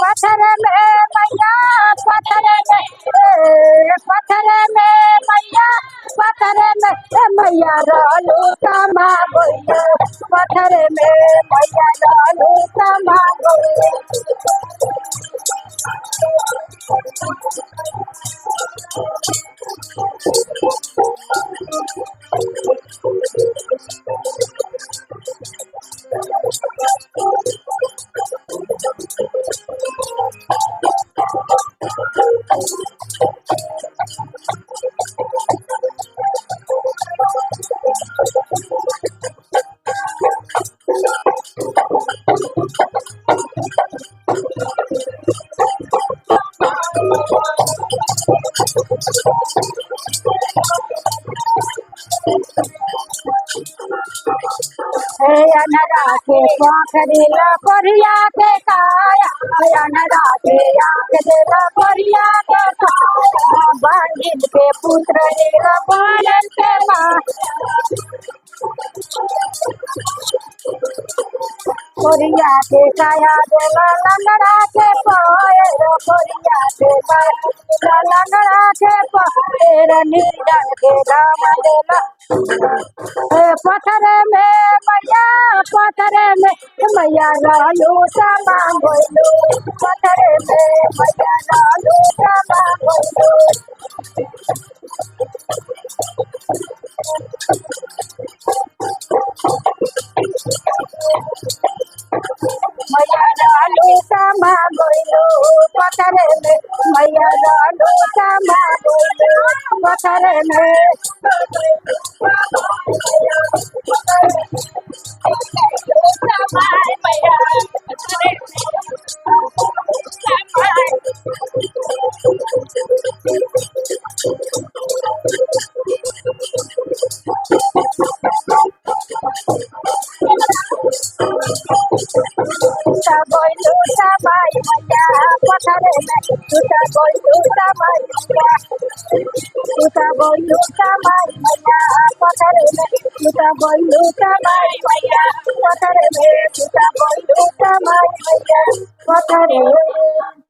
पत्थर में मैया पत्थर में पत्थर में मैया पत्थर में मैया रोलू समा गइलो पत्थर में मैया रोलू समा गइलो अनरा के पोखरी ला कोरिया के काया अनरा के आँख दे ला कोरिया के काया बांधिन के पुत्र ला बालन के माँ कोरिया के काया दे ला लंगड़ा के पाए कोरिया के काया लंगड़ा के पाए नीडन के दाम दे ला पत्थर में मैया लालू समा गइलो पत्थर में मैया लालू समा गइलो मैया लालू समा गइलो पत्थर में मैया लालू समा गइलो पत्थर में गोइलू समाई मैया पत्थर में तुता गोइलू समाई मैया तुता गोइलू समाई मैया पत्थर में तुता गोइलू समाई मैया पत्थर में तुता गोइलू समाई मैया पत्थर में